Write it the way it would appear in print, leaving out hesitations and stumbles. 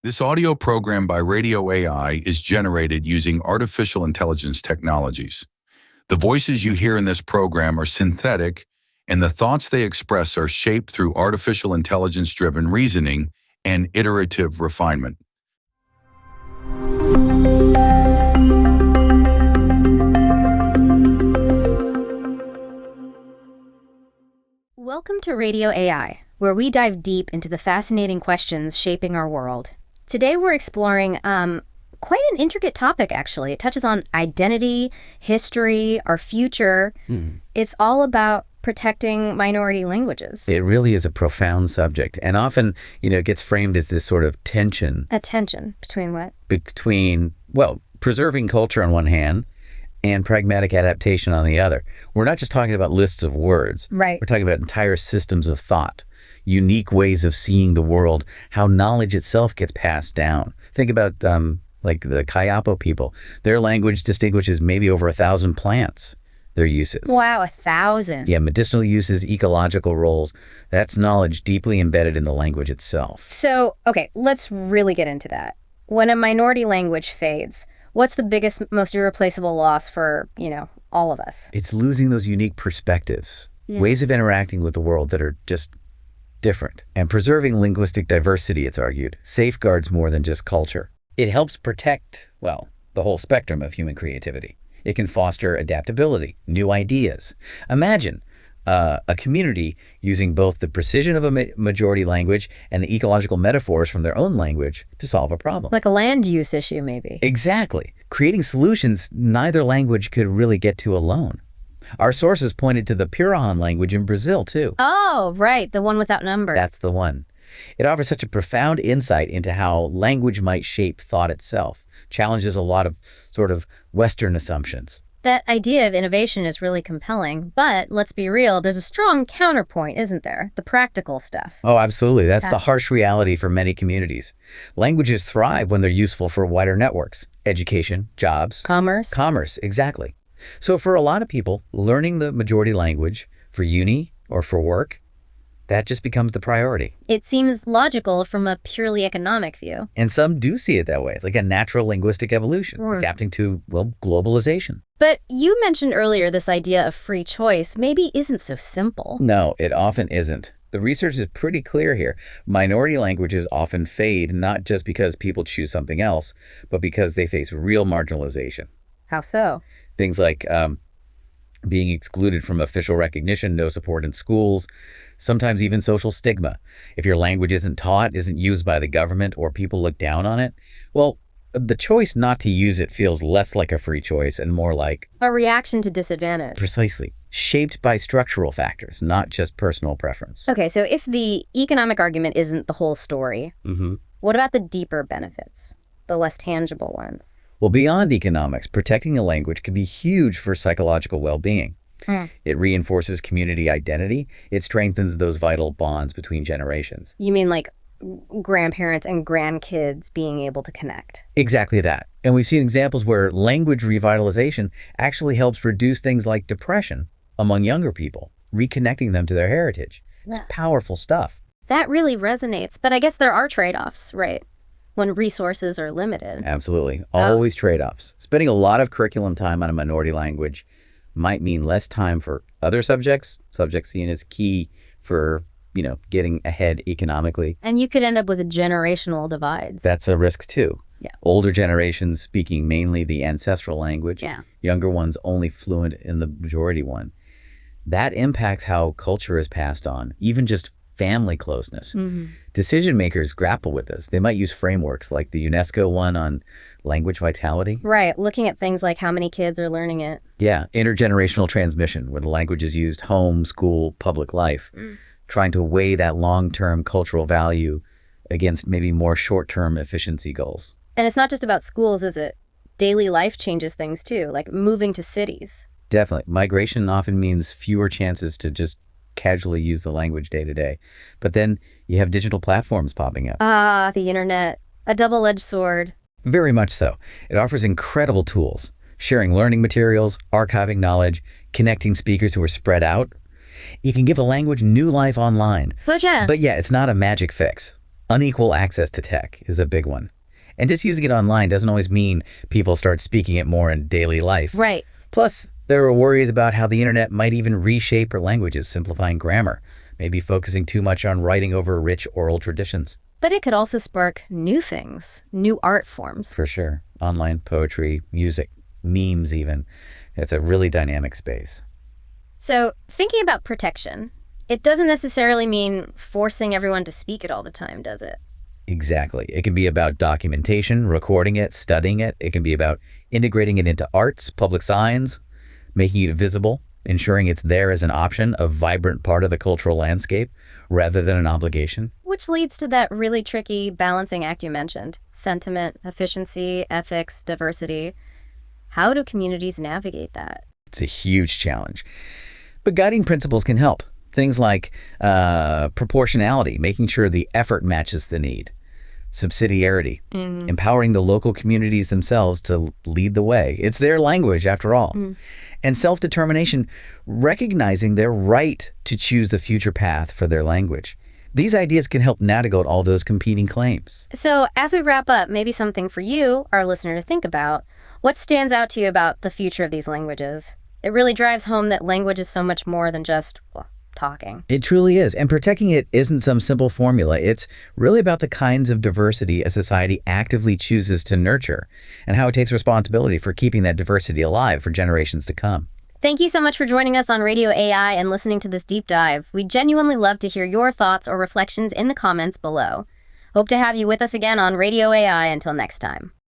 This audio program by Radio AI is generated using artificial intelligence technologies. The voices you hear in this program are synthetic, and the thoughts they express are shaped through artificial intelligence-driven reasoning and iterative refinement. Welcome to Radio AI, where we dive deep into the fascinating questions shaping our world. Today we're exploring quite an intricate topic, actually. It touches on identity, history, our future. It's all about protecting minority languages. It really is a profound subject, and often, it gets framed as this sort of tension. A tension between what? Between, preserving culture on one hand and pragmatic adaptation on the other. We're not just talking about lists of words. Right. We're talking about entire systems of thought, unique ways of seeing the world, how knowledge itself gets passed down. Think about like the Kayapo people. Their language distinguishes maybe over 1,000 plants, their uses. Wow, 1,000. Yeah, medicinal uses, ecological roles. That's knowledge deeply embedded in the language itself. So, okay, let's really get into that. When a minority language fades, what's the biggest, most irreplaceable loss for, all of us? It's losing those unique perspectives, ways of interacting with the world that are just different. And preserving linguistic diversity, it's argued, safeguards more than just culture. It helps protect, the whole spectrum of human creativity. It can foster adaptability, new ideas. Imagine a community using both the precision of a majority language and the ecological metaphors from their own language to solve a problem. Like a land use issue, maybe. Exactly. Creating solutions neither language could really get to alone. Our sources pointed to the Pirahan language in Brazil, too. Oh, right. The one without numbers. That's the one. It offers such a profound insight into how language might shape thought itself, challenges a lot of sort of Western assumptions. That idea of innovation is really compelling, but let's be real, there's a strong counterpoint, isn't there? The practical stuff. Oh, absolutely. That's the harsh reality for many communities. Languages thrive when they're useful for wider networks, education, jobs. Commerce, exactly. So for a lot of people, learning the majority language for uni or for work, that just becomes the priority. It seems logical from a purely economic view. And some do see it that way. It's like a natural linguistic evolution, adapting to, globalization. But you mentioned earlier this idea of free choice maybe isn't so simple. No, it often isn't. The research is pretty clear here. Minority languages often fade, not just because people choose something else, but because they face real marginalization. How so? Things like being excluded from official recognition, no support in schools, sometimes even social stigma. If your language isn't taught, isn't used by the government, or people look down on it, the choice not to use it feels less like a free choice and more like a reaction to disadvantage. Precisely. Shaped by structural factors, not just personal preference. Okay, so if the economic argument isn't the whole story, what about the deeper benefits, the less tangible ones? Well, beyond economics, protecting a language can be huge for psychological well-being. It reinforces community identity. It strengthens those vital bonds between generations. You mean like grandparents and grandkids being able to connect? Exactly that. And we've seen examples where language revitalization actually helps reduce things like depression among younger people, reconnecting them to their heritage. It's powerful stuff. That really resonates. But I guess there are trade-offs, right? When resources are limited. Absolutely. Always trade-offs. Spending a lot of curriculum time on a minority language might mean less time for other subjects seen as key for, getting ahead economically. And you could end up with generational divides. That's a risk too. Yeah. Older generations speaking mainly the ancestral language. Yeah. Younger ones only fluent in the majority one. That impacts how culture is passed on, even just family closeness. Decision makers grapple with this. They might use frameworks like the UNESCO one on language vitality. Right, looking at things like how many kids are learning it. Yeah, intergenerational transmission, where the language is used home, school, public life, trying to weigh that long-term cultural value against maybe more short-term efficiency goals. And it's not just about schools, is it? Daily life changes things too, like moving to cities. Definitely. Migration often means fewer chances to just casually use the language day to day. But then you have digital platforms popping up. The internet, a double-edged sword. Very much so. It offers incredible tools, sharing learning materials, archiving knowledge, connecting speakers who are spread out. It can give a language new life online. But yeah, it's not a magic fix. Unequal access to tech is a big one. And just using it online doesn't always mean people start speaking it more in daily life. Right. Plus, there are worries about how the internet might even reshape our languages, simplifying grammar, maybe focusing too much on writing over rich oral traditions. But it could also spark new things, new art forms. For sure. Online poetry, music, memes even. It's a really dynamic space. So, thinking about protection, it doesn't necessarily mean forcing everyone to speak it all the time, does it? Exactly. It can be about documentation, recording it, studying it. It can be about integrating it into arts, public signs, making it visible, ensuring it's there as an option, a vibrant part of the cultural landscape, rather than an obligation. Which leads to that really tricky balancing act you mentioned. Sentiment, efficiency, ethics, diversity. How do communities navigate that? It's a huge challenge. But guiding principles can help. Things like proportionality, making sure the effort matches the need. Subsidiarity, empowering the local communities themselves to lead the way. It's their language, after all. And self-determination, recognizing their right to choose the future path for their language. These ideas can help navigate all those competing claims. So as we wrap up, maybe something for you, our listener, to think about. What stands out to you about the future of these languages? It really drives home that language is so much more than just, talking. It truly is. And protecting it isn't some simple formula. It's really about the kinds of diversity a society actively chooses to nurture and how it takes responsibility for keeping that diversity alive for generations to come. Thank you so much for joining us on Radio AI and listening to this deep dive. We genuinely love to hear your thoughts or reflections in the comments below. Hope to have you with us again on Radio AI. Until next time.